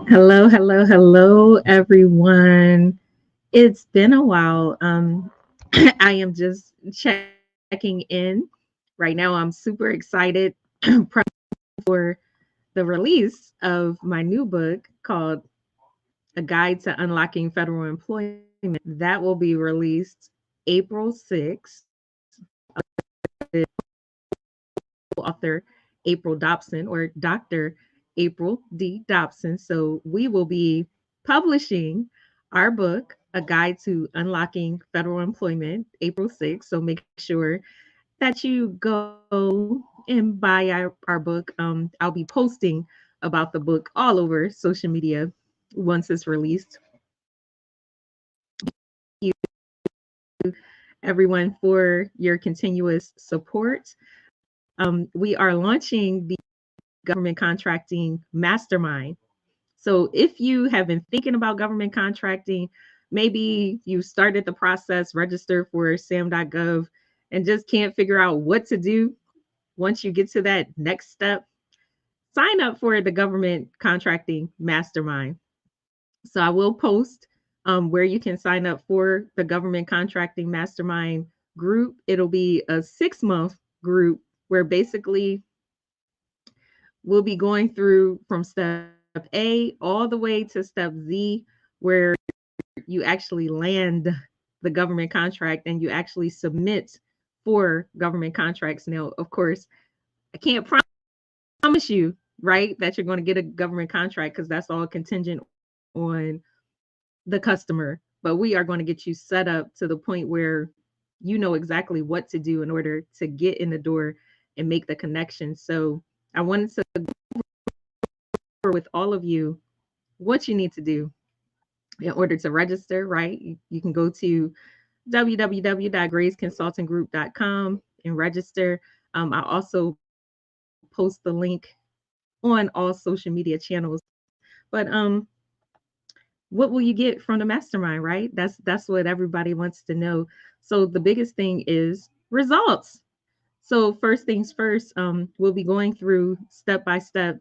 Hello, hello, hello, everyone. It's been a while. I am just checking in. Right now, I'm super excited for the release of my new book called A Guide to Unlocking Federal Employment. That will be released April 6th. Author April Dobson or Dr. April D. Dobson. So we will be publishing our book, A Guide to Unlocking Federal Employment, April 6th. So make sure that you go and buy our book. I'll be posting about the book all over social media once it's released. Everyone for your continuous support. We are launching the government contracting mastermind. So if you have been thinking about government contracting, maybe you started the process, registered for sam.gov, and just can't figure out what to do once you get to that next step, sign up for the government contracting mastermind. So I will post where you can sign up for the government contracting mastermind group. It'll be a 6-month group where basically we'll be going through from step A all the way to step Z, where you actually land the government contract and you actually submit for government contracts. Now, of course, I can't promise you, right, that you're going to get a government contract because that's all contingent on the customer. But we are going to get you set up to the point where you know exactly what to do in order to get in the door and make the connection. So I wanted to go with all of you what you need to do in order to register, right? You can go to www.graceconsultinggroup.com and register. I'll also post the link on all social media channels. But what will you get from the mastermind, right? That's what everybody wants to know. So the biggest thing is results. So first things first, we'll be going through step by step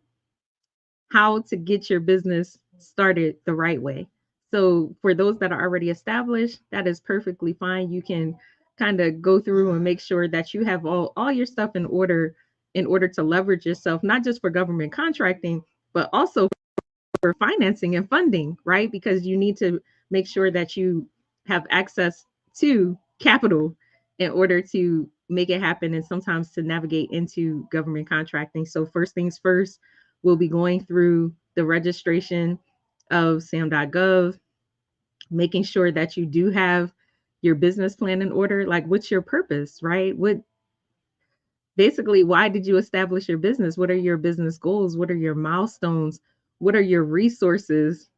how to get your business started the right way. So for those that are already established, that is perfectly fine. You can kind of go through and make sure that you have all your stuff in order to leverage yourself, not just for government contracting, but also for financing and funding, right? Because you need to make sure that you have access to capital in order to make it happen and sometimes to navigate into government contracting. So, first things first, we'll be going through the registration of sam.gov, making sure that you do have your business plan in order. Like, what's your purpose, right? What basically, why did you establish your business? What are your business goals? What are your milestones? What are your resources?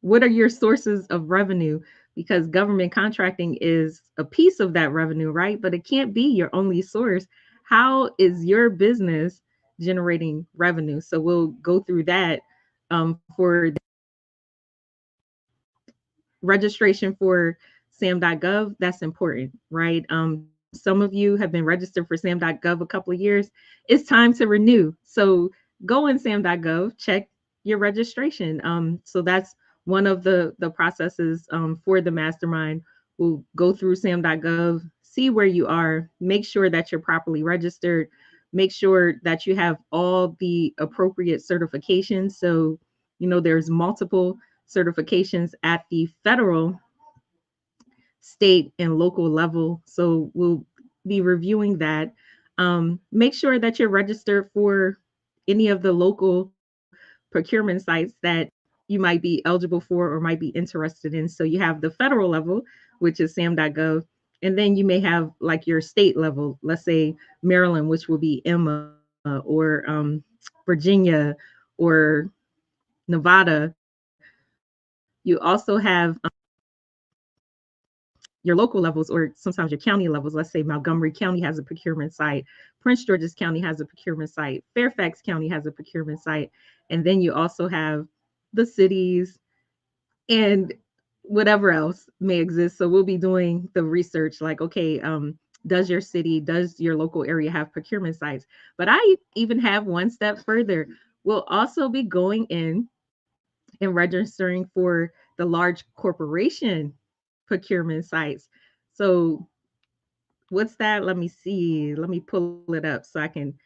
What are your sources of revenue? Because government contracting is a piece of that revenue, right? But it can't be your only source. How is your business generating revenue? So we'll go through that for registration for sam.gov. That's important, right? Some of you have been registered for sam.gov a couple of years. It's time to renew. So go in sam.gov, check your registration. So that's one of the processes for the mastermind. We'll go through sam.gov, see where you are, make sure that you're properly registered, make sure that you have all the appropriate certifications. So, there's multiple certifications at the federal, state, and local level. So we'll be reviewing that. Make sure that you're registered for any of the local procurement sites that you might be eligible for or might be interested in. So you have the federal level, which is sam.gov, and then you may have like your state level, let's say Maryland, which will be Emma, or Virginia, or Nevada. You also have your local levels, or sometimes your county levels. Let's say Montgomery County has a procurement site, Prince George's County has a procurement site, Fairfax County has a procurement site, and then you also have the cities and whatever else may exist. So we'll be doing the research like, okay, does your city, does your local area have procurement sites? But I even have one step further. We'll also be going in and registering for the large corporation procurement sites. So what's that? Let me see. Let me pull it up so I can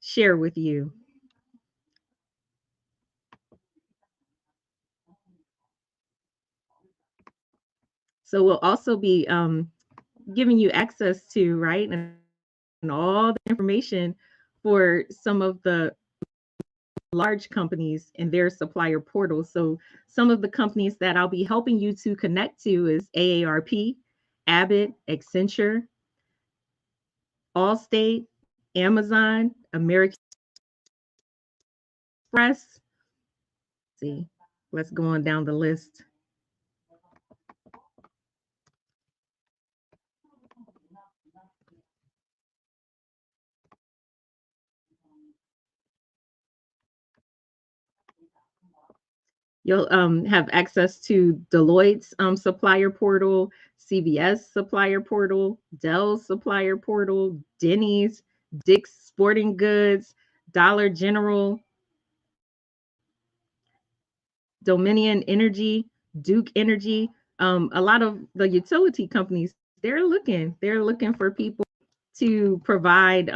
share with you. So we'll also be giving you access to, right, and all the information for some of the large companies and their supplier portals. So some of the companies that I'll be helping you to connect to is AARP, Abbott, Accenture, Allstate, Amazon, American Express. See, let's go on down the list. You'll have access to Deloitte's supplier portal, CVS supplier portal, Dell's supplier portal, Denny's, Dick's Sporting Goods, Dollar General, Dominion Energy, Duke Energy. A lot of the utility companies, they're looking for people to provide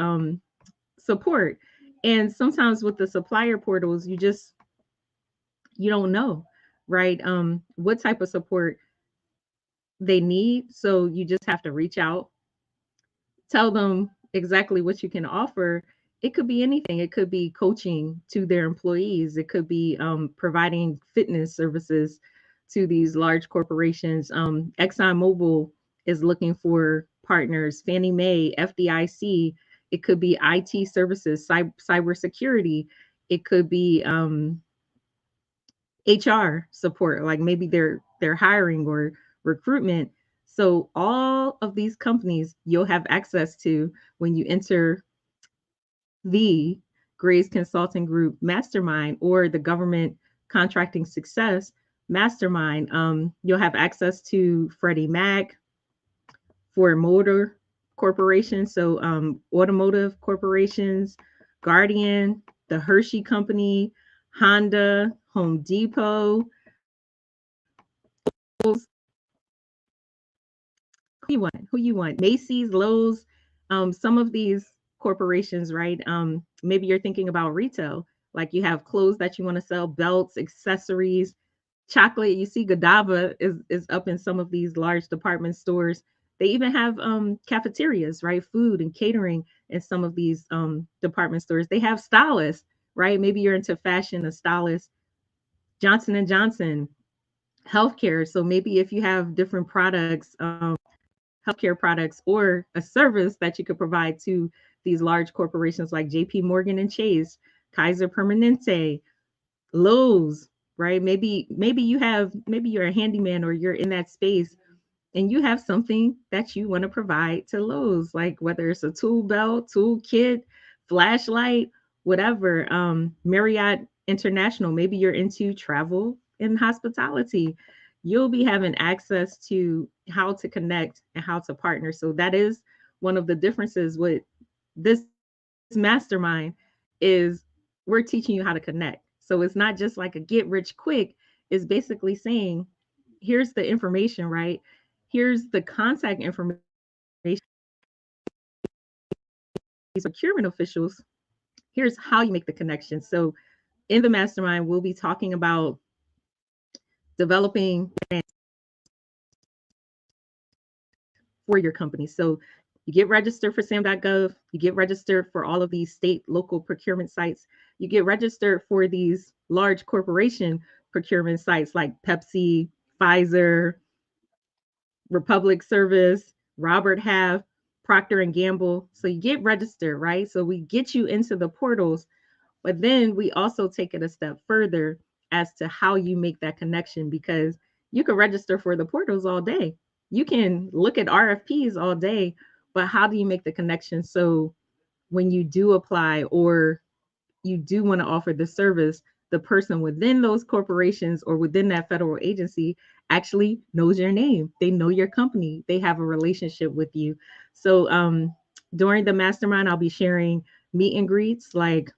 support. And sometimes with the supplier portals, you don't know, right? What type of support they need. So you just have to reach out, tell them exactly what you can offer. It could be anything. It could be coaching to their employees. It could be providing fitness services to these large corporations. ExxonMobil is looking for partners. Fannie Mae, FDIC. It could be IT services, cybersecurity. It could be HR support, like maybe they're hiring or recruitment. So all of these companies you'll have access to when you enter the Grace Consulting Group Mastermind or the Government Contracting Success Mastermind. You'll have access to Freddie Mac, Ford Motor Corporation, so automotive corporations, Guardian, the Hershey Company, Honda, Home Depot, who you want, Macy's, Lowe's, some of these corporations, right? Maybe you're thinking about retail, like you have clothes that you want to sell, belts, accessories, chocolate. You see Godiva is up in some of these large department stores. They even have cafeterias, right? Food and catering in some of these department stores. They have stylists, right? Maybe you're into fashion, a stylist. Johnson and Johnson, healthcare. So maybe if you have different products, healthcare products, or a service that you could provide to these large corporations like JP Morgan and Chase, Kaiser Permanente, Lowe's, right? Maybe you're a handyman or you're in that space and you have something that you want to provide to Lowe's, like whether it's a tool belt, tool kit, flashlight, whatever. Marriott International, maybe you're into travel and hospitality. You'll be having access to how to connect and how to partner. So that is one of the differences with this mastermind is we're teaching you how to connect. So it's not just like a get rich quick. It's basically saying, here's the information, right? Here's the contact information. These procurement officials. Here's how you make the connection. So in the mastermind, we'll be talking about developing for your company. So you get registered for sam.gov, you get registered for all of these state local procurement sites, you get registered for these large corporation procurement sites like Pepsi, Pfizer, Republic Service, Robert Half, Procter and Gamble. So you get registered, right? So we get you into the portals, but then we also take it a step further as to how you make that connection because you can register for the portals all day. You can look at RFPs all day, but how do you make the connection so when you do apply or you do want to offer the service, the person within those corporations or within that federal agency actually knows your name. They know your company. They have a relationship with you. So during the mastermind, I'll be sharing meet and greets. Like,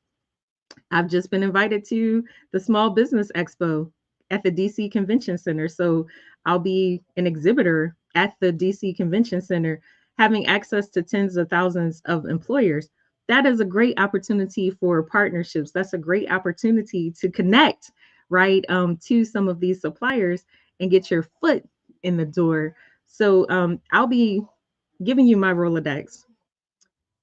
I've just been invited to the Small Business Expo at the DC Convention Center. So I'll be an exhibitor at the DC Convention Center, having access to tens of thousands of employers. That is a great opportunity for partnerships. That's a great opportunity to connect, right, to some of these suppliers and get your foot in the door. So I'll be giving you my Rolodex,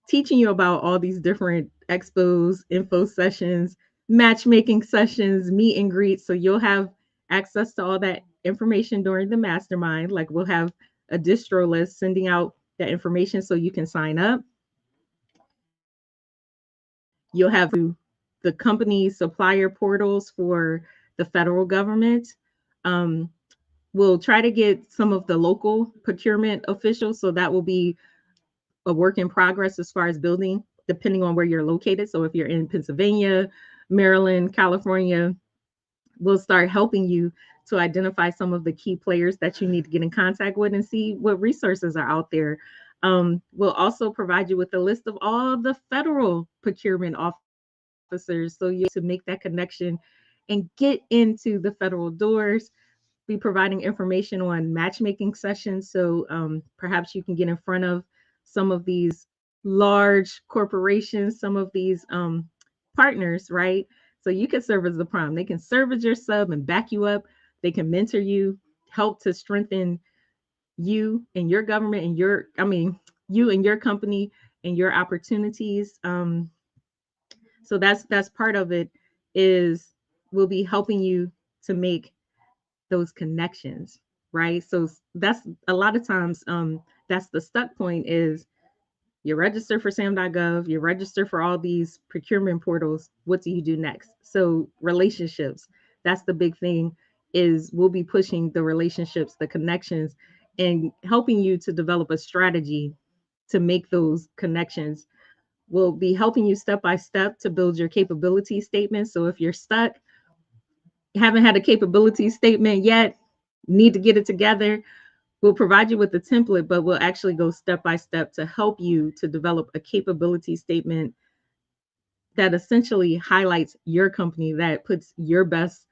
teaching you about all these different expos, info sessions, matchmaking sessions, meet and greets. So you'll have access to all that information during the mastermind. Like, we'll have a distro list sending out that information so you can sign up. You'll have the company supplier portals for the federal government. Um, we'll try to get some of the local procurement officials. So that will be a work in progress as far as building, depending on where you're located. So if you're in Pennsylvania, Maryland, California, we'll start helping you to identify some of the key players that you need to get in contact with and see what resources are out there. We'll also provide you with a list of all the federal procurement officers so you to make that connection and get into the federal doors. Be providing information on matchmaking sessions. So perhaps you can get in front of some of these large corporations, some of these partners, right? So you can serve as the prime. They can serve as your sub and back you up. They can mentor you, help to strengthen you and your government and you and your company and your opportunities. So that's part of it is we'll be helping you to make those connections, right? So that's a lot of times that's the stuck point is you register for sam.gov, you register for all these procurement portals. What do you do next? So relationships, that's the big thing is we'll be pushing the relationships, the connections, and helping you to develop a strategy to make those connections. We'll be helping you step by step to build your capability statement. So if you're stuck, haven't had a capability statement yet, need to get it together, we'll provide you with the template, but we'll actually go step by step to help you to develop a capability statement that essentially highlights your company, that puts your best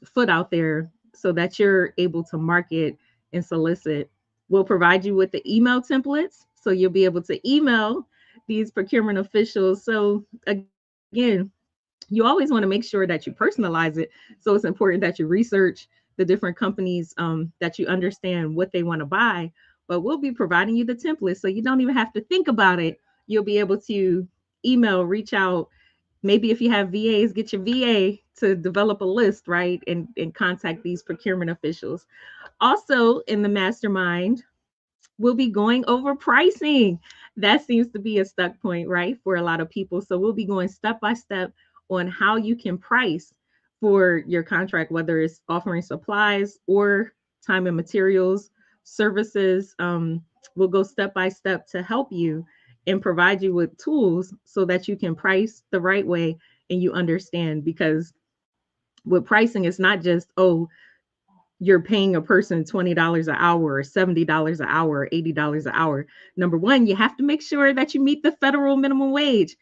foot out there so that you're able to market and solicit. We'll provide you with the email templates so you'll be able to email these procurement officials. So, again, you always want to make sure that you personalize it. So it's important that you research the different companies, that you understand what they want to buy. But we'll be providing you the template so you don't even have to think about it. You'll be able to email, reach out. Maybe if you have VAs, get your VA to develop a list, right? And contact these procurement officials. Also, in the mastermind, we'll be going over pricing. That seems to be a stuck point, right, for a lot of people. So we'll be going step by step on how you can price for your contract, whether it's offering supplies or time and materials, services. We'll go step by step to help you and provide you with tools so that you can price the right way and you understand. Because with pricing, it's not just, oh, you're paying a person $20 an hour or $70 an hour or $80 an hour. Number one, you have to make sure that you meet the federal minimum wage.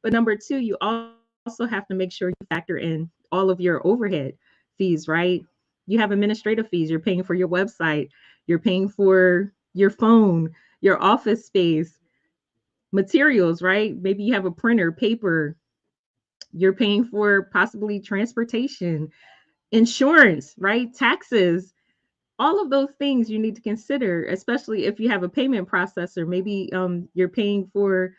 But number two, you also have to make sure you factor in all of your overhead fees, right? You have administrative fees. You're paying for your website. You're paying for your phone, your office space, materials, right? Maybe you have a printer, paper. You're paying for possibly transportation, insurance, right? Taxes, all of those things you need to consider, especially if you have a payment processor. Maybe you're paying for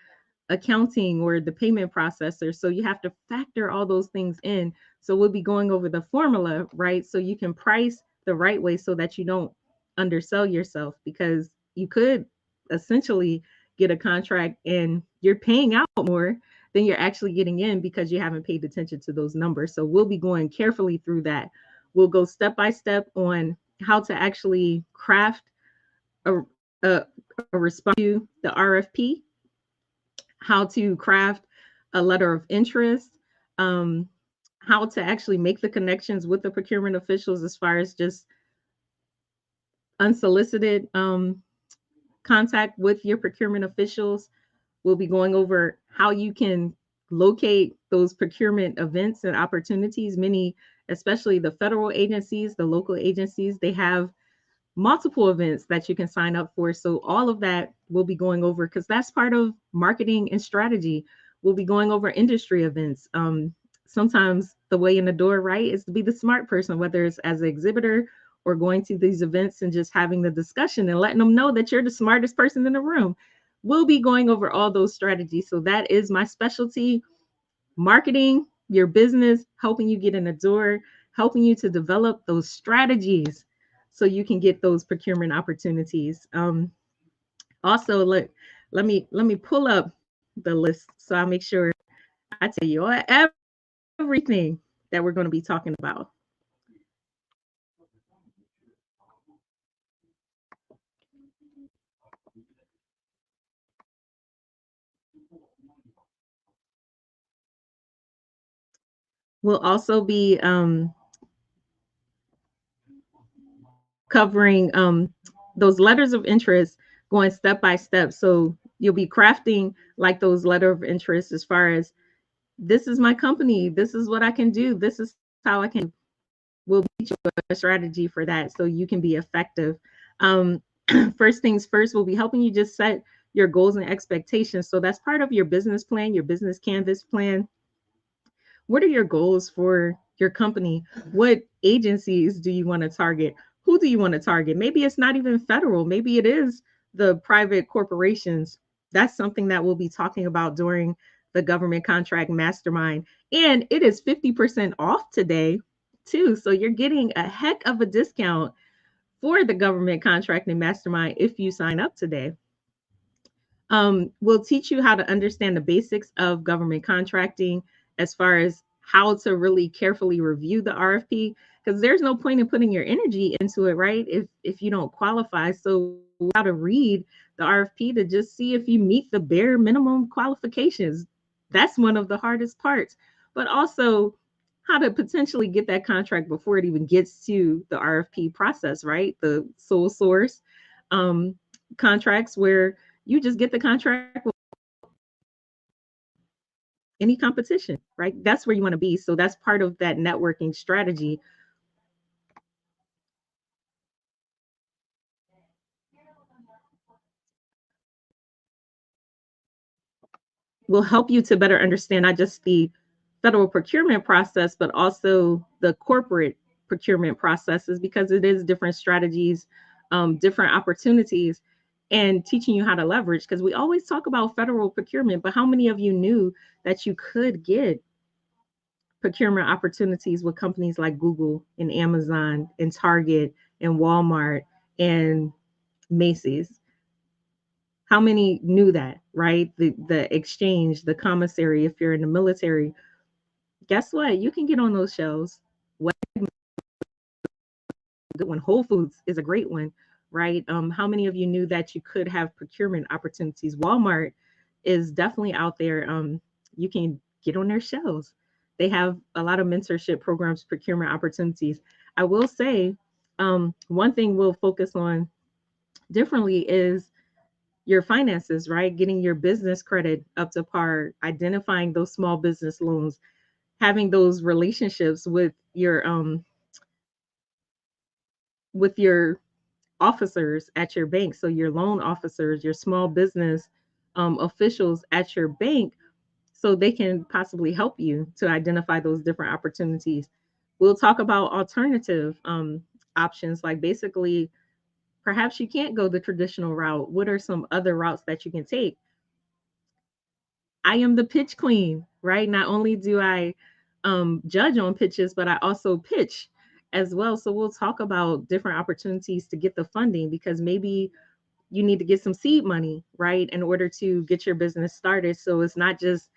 accounting or the payment processor. So you have to factor all those things in. So we'll be going over the formula, right? So you can price the right way so that you don't undersell yourself, because you could essentially get a contract and you're paying out more than you're actually getting in because you haven't paid attention to those numbers. So we'll be going carefully through that. We'll go step by step on how to actually craft a, a response to the RFP, how to craft a letter of interest, um, how to actually make the connections with the procurement officials as far as just unsolicited contact with your procurement officials. We'll be going over how you can locate those procurement events and opportunities. Many, especially the federal agencies, the local agencies, they have multiple events that you can sign up for. So all of that we'll be going over because that's part of marketing and strategy. We'll be going over industry events. Sometimes the way in the door, right, is to be the smart person, whether it's as an exhibitor or going to these events and just having the discussion and letting them know that you're the smartest person in the room. We'll be going over all those strategies. So that is my specialty: marketing your business, helping you get in the door, helping you to develop those strategies so you can get those procurement opportunities. Also, look, let me pull up the list so I make sure I tell you everything that we're going to be talking about. We'll also be covering those letters of interest, going step by step. So you'll be crafting like those letter of interest as far as, this is my company, this is what I can do, this is how I can. We'll teach you a strategy for that so you can be effective. Um, First things first, we'll be helping you just set your goals and expectations. So that's part of your business plan, your business canvas plan. What are your goals for your company? What agencies do you want to target? Who do you want to target? Maybe it's not even federal, maybe it is the private corporations. That's something that we'll be talking about during the government contract mastermind. And it is 50% off today, too. So you're getting a heck of a discount for the government contracting mastermind if you sign up today. We'll teach you how to understand the basics of government contracting as far as how to really carefully review the RFP, because there's no point in putting your energy into it, right? If you don't qualify. So how to read the RFP to just see if you meet the bare minimum qualifications. That's one of the hardest parts. But also how to potentially get that contract before it even gets to the RFP process, right? The sole source um, contracts where you just get the contract with any competition, right? That's where you want to be. So that's part of that networking strategy. Will help you to better understand not just the federal procurement process, but also the corporate procurement processes, because it is different strategies, different opportunities, and teaching you how to leverage. Because we always talk about federal procurement, but how many of you knew that you could get procurement opportunities with companies like Google and Amazon and Target and Walmart and Macy's? How many knew that, right? The exchange, the commissary, if you're in the military, guess what? You can get on those shelves. What a good one. Whole Foods is a great one, right? How many of you knew that you could have procurement opportunities? Walmart is definitely out there. You can get on their shelves. They have a lot of mentorship programs, procurement opportunities. I will say, one thing we'll focus on differently is your finances, right? Getting your business credit up to par, identifying those small business loans, having those relationships with your officers at your bank. So your loan officers, your small business officials at your bank, so they can possibly help you to identify those different opportunities. We'll talk about alternative options, like basically perhaps you can't go the traditional route. What are some other routes that you can take? I am the pitch queen, right? Not only do I judge on pitches, but I also pitch as well. So we'll talk about different opportunities to get the funding, because maybe you need to get some seed money, right, in order to get your business started. So it's not just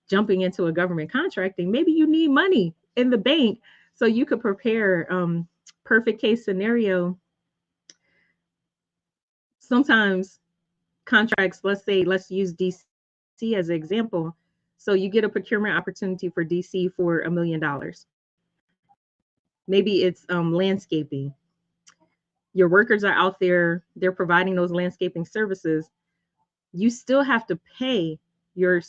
jumping into a government contracting. Maybe you need money in the bank so you could prepare. Perfect case scenario. Sometimes contracts, let's use DC as an example. So you get a procurement opportunity for DC for $1 million. Maybe it's landscaping. Your workers are out there, they're providing those landscaping services. You still have to pay your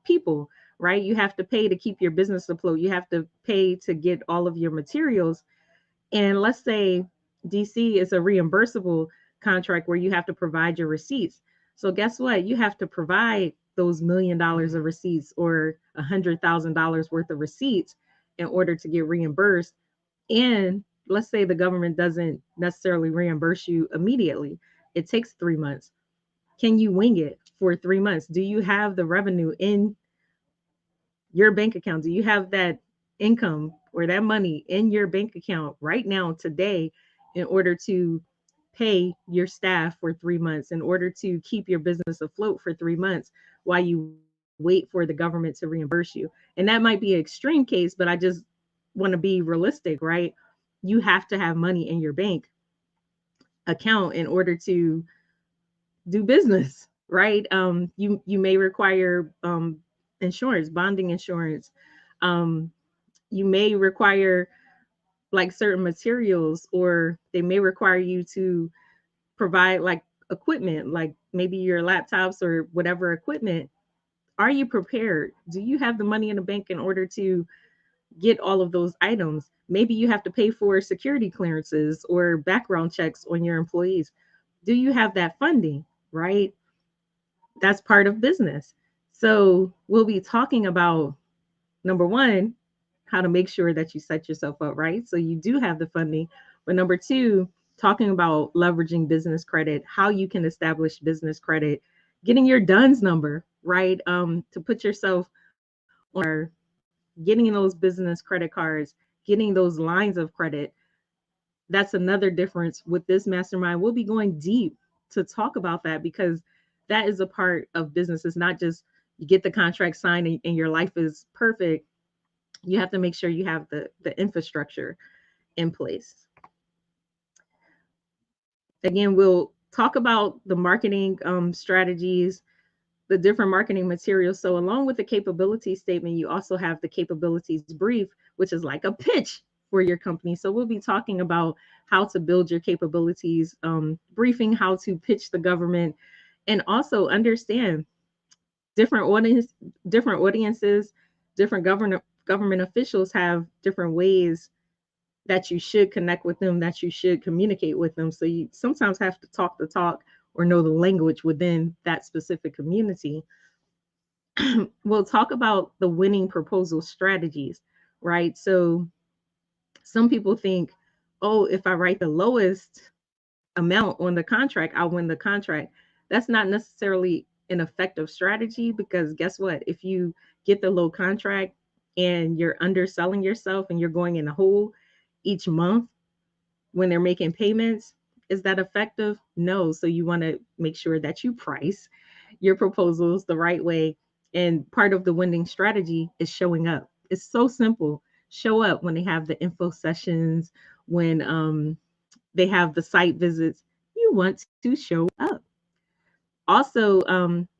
people, right? You have to pay to keep your business afloat. You have to pay to get all of your materials. And let's say DC is a reimbursable contract where you have to provide your receipts. So guess what? You have to provide those $1 million of receipts or $100,000 worth of receipts in order to get reimbursed. And let's say the government doesn't necessarily reimburse you immediately. It takes 3 months. Can you wing it for 3 months? Do you have the revenue in your bank account? Do you have that income or that money in your bank account right now, today, in order to pay your staff for 3 months, in order to keep your business afloat for 3 months while you wait for the government to reimburse you? And that might be an extreme case, but I just want to be realistic, right? You have to have money in your bank account in order to do business, right? You may require insurance, bonding insurance. Um, you may require like certain materials, or they may require you to provide like equipment, like maybe your laptops or whatever equipment. Are you prepared? Do you have the money in the bank in order to get all of those items? Maybe you have to pay for security clearances or background checks on your employees. Do you have that funding, right? That's part of business. So we'll be talking about, number one, how to make sure that you set yourself up right so you do have the funding. But number two, talking about leveraging business credit, how you can establish business credit, getting your DUNS number, right? To put yourself on, getting those business credit cards, getting those lines of credit. That's another difference with this mastermind. We'll be going deep to talk about that, because that is a part of business. It's not just you get the contract signed and your life is perfect. You have to make sure you have the infrastructure in place. Again, we'll talk about the marketing strategies, the different marketing materials. So along with the capability statement, you also have the capabilities brief, which is like a pitch for your company. So we'll be talking about how to build your capabilities briefing, how to pitch the government, and also understand different audiences, different government officials have different ways that you should connect with them, that you should communicate with them. So you sometimes have to talk the talk or know the language within that specific community. We'll talk about the winning proposal strategies, right? So some people think, oh, if I write the lowest amount on the contract, I'll win the contract. That's not necessarily an effective strategy, because guess what? If you get the low contract and you're underselling yourself and you're going in the hole each month when they're making payments, is that effective? No. So you want to make sure that you price your proposals the right way. And part of the winning strategy is showing up. It's so simple. Show up when they have the info sessions, when they have the site visits. You want to show up. Also,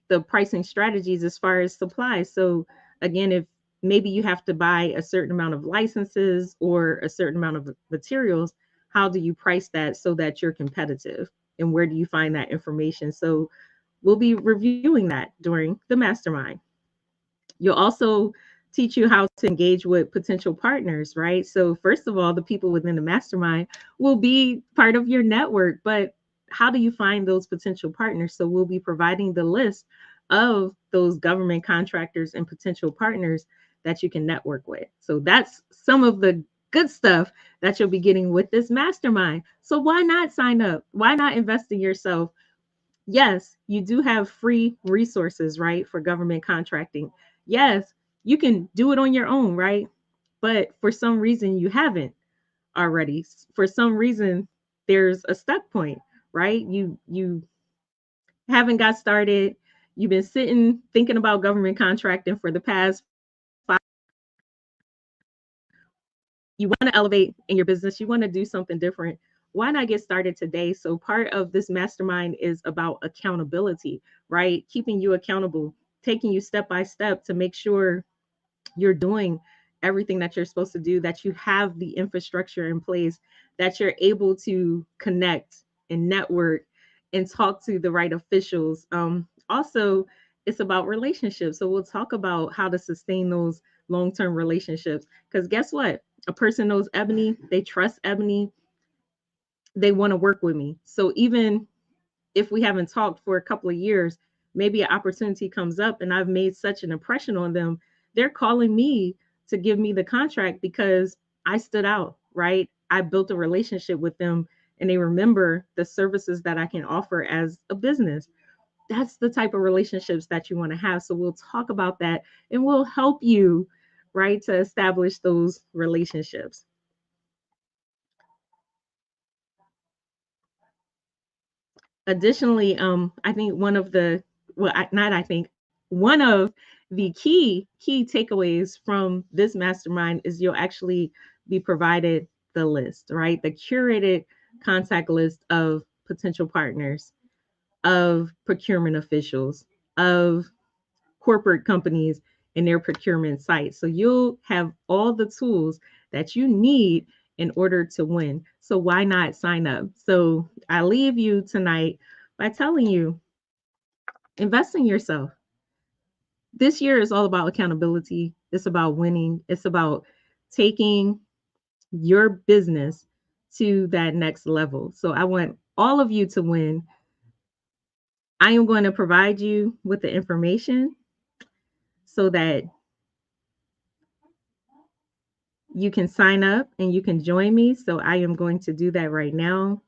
the pricing strategies as far as supplies. So again, if maybe you have to buy a certain amount of licenses or a certain amount of materials, how do you price that so that you're competitive? And where do you find that information? So we'll be reviewing that during the mastermind. You'll also teach you how to engage with potential partners, right? So first of all, the people within the mastermind will be part of your network, but how do you find those potential partners? So we'll be providing the list of those government contractors and potential partners that you can network with. So that's some of the good stuff that you'll be getting with this mastermind. So why not sign up? Why not invest in yourself? Yes, you do have free resources, right, for government contracting. Yes, you can do it on your own, right? But for some reason, you haven't already. For some reason, there's a stuck point, right? You haven't got started. You've been sitting thinking about government contracting for the past 5. You want to elevate in your business, you want to do something different. Why not get started today? So part of this mastermind is about accountability, right? Keeping you accountable, taking you step by step to make sure you're doing everything that you're supposed to do, that you have the infrastructure in place, that you're able to connect and network and talk to the right officials. Also, it's about relationships. So we'll talk about how to sustain those long-term relationships. Because guess what? A person knows Ebony, they trust Ebony, they want to work with me. So even if we haven't talked for a couple of years, maybe an opportunity comes up and I've made such an impression on them, they're calling me to give me the contract because I stood out, right? I built a relationship with them and they remember the services that I can offer as a business. That's the type of relationships that you want to have. So we'll talk about that and we'll help you, right, to establish those relationships. Additionally, I think one of the well, not I think one of the key takeaways from this mastermind is you'll actually be provided the list, right? The curated contact list of potential partners, of procurement officials, of corporate companies and their procurement sites. So you'll have all the tools that you need in order to win. So why not sign up? So I leave you tonight by telling you, invest in yourself. This year is all about accountability. It's about winning. It's about taking your business to that next level. So I want all of you to win. I am going to provide you with the information so that you can sign up and you can join me. So I am going to do that right now.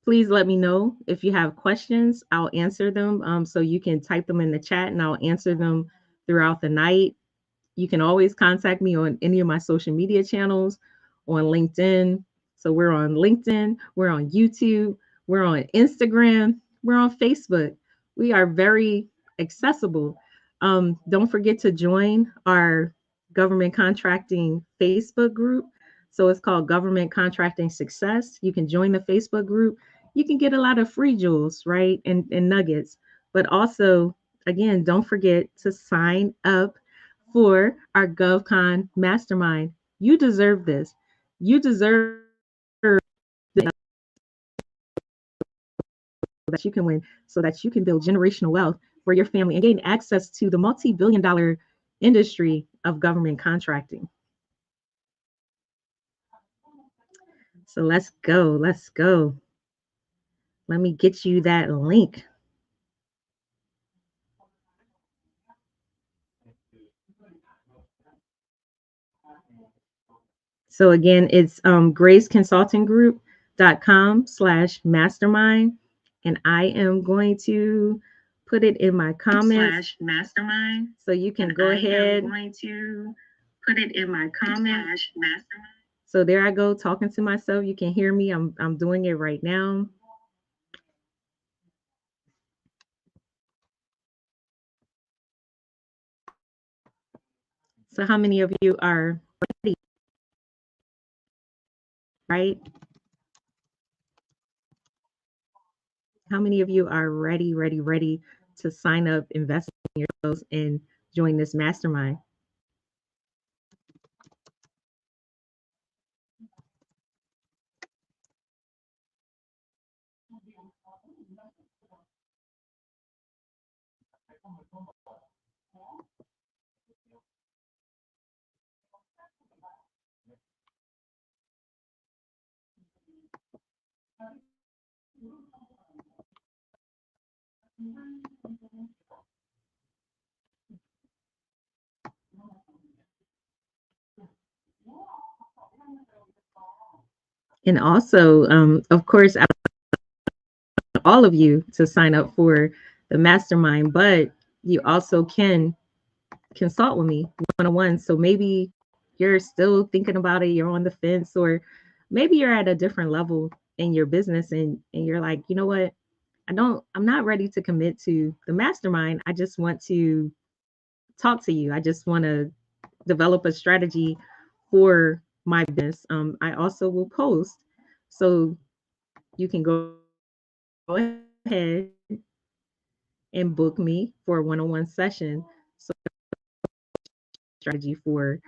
Please let me know if you have questions. I'll answer them. So you can type them in the chat and I'll answer them throughout the night. You can always contact me on any of my social media channels, on LinkedIn. So we're on LinkedIn, we're on YouTube, we're on Instagram, we're on Facebook. We are very accessible. Don't forget to join our government contracting Facebook group. So it's called Government Contracting Success. You can join the Facebook group. You can get a lot of free jewels, right? And nuggets. But also, again, don't forget to sign up for our GovCon Mastermind. You deserve this. You deserve that you can win so that you can build generational wealth for your family and gain access to the multi-billion-dollar industry of government contracting. So let's go. Let's go. Let me get you that link. So again, it's graceconsultinggroup.com/mastermind. And I am going to put it in my comments. /mastermind. So you can go ahead. I'm going to put it in my comments. /mastermind. So there I go, talking to myself. You can hear me. I'm doing it right now. So how many of you are ready? Right? How many of you are ready to sign up, invest in yourselves, and join this mastermind? And also, of course, I want all of you to sign up for the mastermind, but you also can consult with me one-on-one. So maybe you're still thinking about it, you're on the fence, or maybe you're at a different level in your business and you're like, you know what? I'm not ready to commit to the mastermind. I just want to talk to you. I just want to develop a strategy for my business. I also will post so you can go ahead and book me for a one-on-one session. So strategy for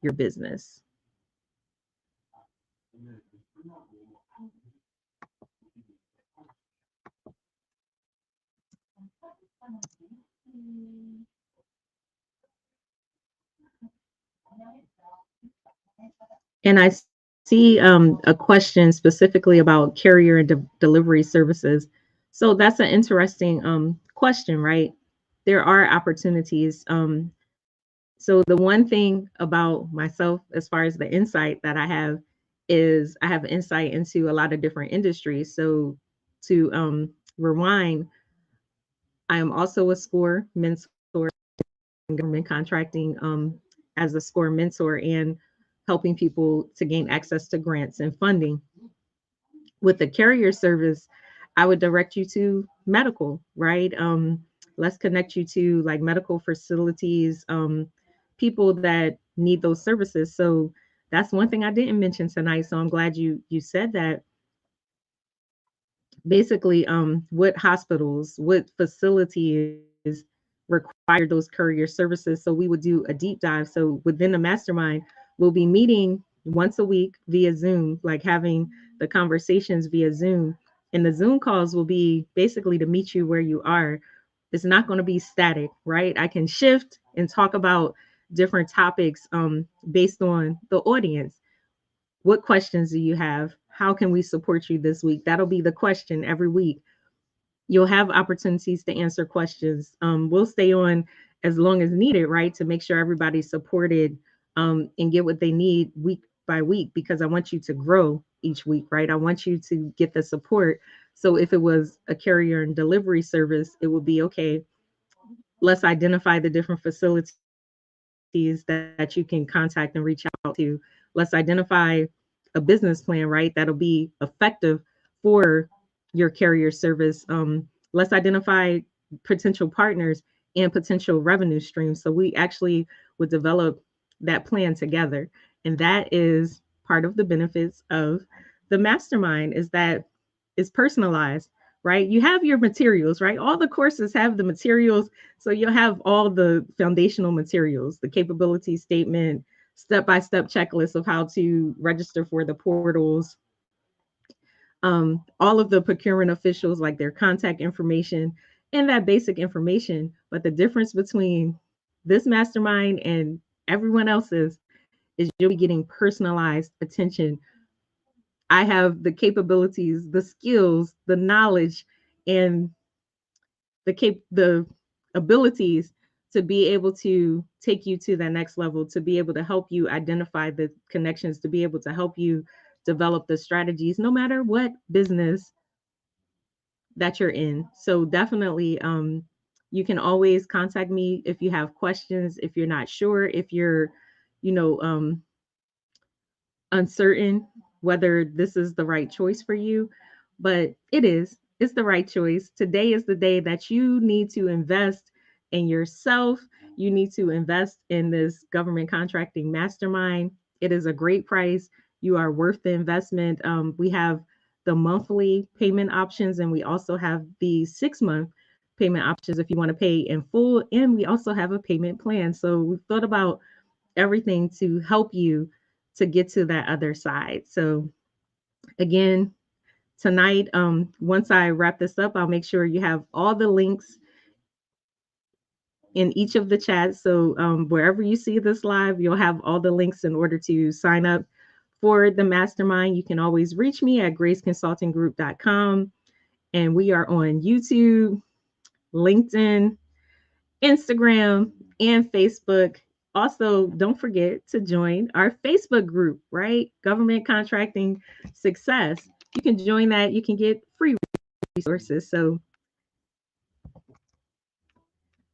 your business. And I see a question specifically about carrier and delivery services. So that's an interesting question, right? There are opportunities. So the one thing about myself, as far as the insight that I have, is I have insight into a lot of different industries. So to rewind, I am also a SCORE mentor in government contracting, as a SCORE mentor and helping people to gain access to grants and funding. With the carrier service, I would direct you to medical, right? Let's connect you to like medical facilities, people that need those services. So that's one thing I didn't mention tonight. So I'm glad you said that. Basically, what hospitals, what facilities require those courier services. So we would do a deep dive. So within the mastermind, we'll be meeting once a week via Zoom, like having the conversations via Zoom. And the Zoom calls will be basically to meet you where you are. It's not going to be static, right? I can shift and talk about different topics based on the audience. What questions do you have? How can we support you this week? That'll be the question every week. You'll have opportunities to answer questions. We'll stay on as long as needed, right, to make sure everybody's supported and get what they need week by week, because I want you to grow each week, right? I want you to get the support. So if it was a carrier and delivery service, it would be okay. Let's identify the different facilities that you can contact and reach out to. Let's identify a business plan, right? That'll be effective for your carrier service. Let's identify potential partners and potential revenue streams. So we actually would develop that plan together. And that is part of the benefits of the mastermind, is that it's personalized, right? You have your materials, right? All the courses have the materials, so you'll have all the foundational materials, the capability statement, step-by-step checklist of how to register for the portals, all of the procurement officials, like their contact information and that basic information. But the difference between this mastermind and everyone else's is you'll be getting personalized attention. I have the capabilities, the skills, the knowledge, and the abilities to be able to take you to that next level, to be able to help you identify the connections, to be able to help you develop the strategies, no matter what business that you're in. So definitely, you can always contact me if you have questions, if you're not sure, if you're, you know, uncertain whether this is the right choice for you, but it is. It's the right choice. Today is the day that you need to invest in yourself. You need to invest in this government contracting mastermind. It is a great price. You are worth the investment. We have the monthly payment options, and we also have the 6 month payment options if you want to pay in full. And we also have a payment plan. So we've thought about everything to help you to get to that other side. So again, tonight, once I wrap this up, I'll make sure you have all the links in each of the chats. So wherever you see this live, you'll have all the links in order to sign up for the mastermind. You can always reach me at graceconsultinggroup.com. And we are on YouTube, LinkedIn, Instagram, and Facebook. Also, don't forget to join our Facebook group, right? Government Contracting Success. You can join that. You can get free resources. So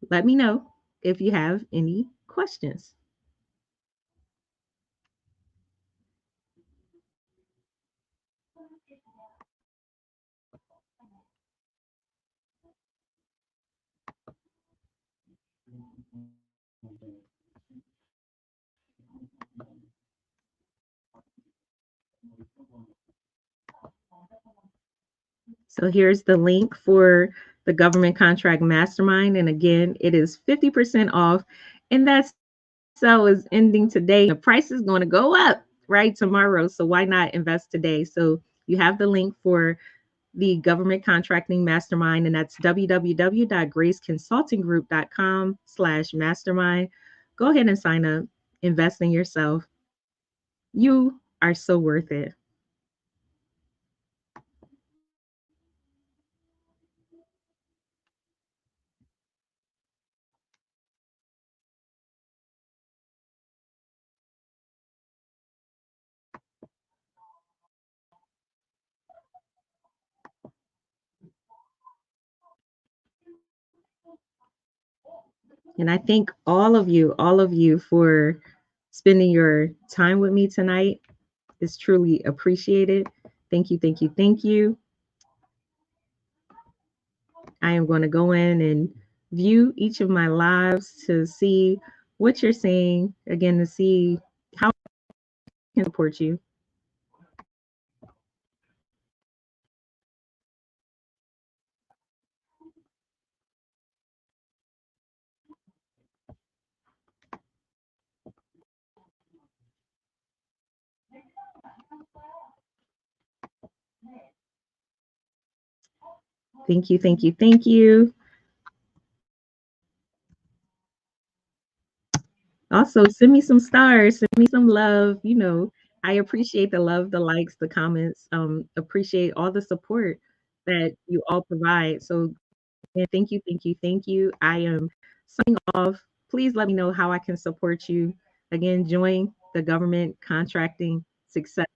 let me know if you have any questions. So here's the link for the Government Contract Mastermind. And again, it is 50% off. And that sale is ending today. The price is going to go up right tomorrow. So why not invest today? So you have the link for the Government Contracting Mastermind, and that's www.graceconsultinggroup.com/mastermind. Go ahead and sign up, invest in yourself. You are so worth it. And I thank all of you for spending your time with me tonight. It's truly appreciated. Thank you, thank you, thank you. I am going to go in and view each of my lives to see what you're saying, again, to see how I can support you. Thank you, thank you, thank you. Also, send me some stars, send me some love. I appreciate the love, the likes, the comments. Appreciate all the support that you all provide. So, yeah, thank you, thank you, thank you. I am signing off. Please let me know how I can support you. Again, join the Government Contracting Success.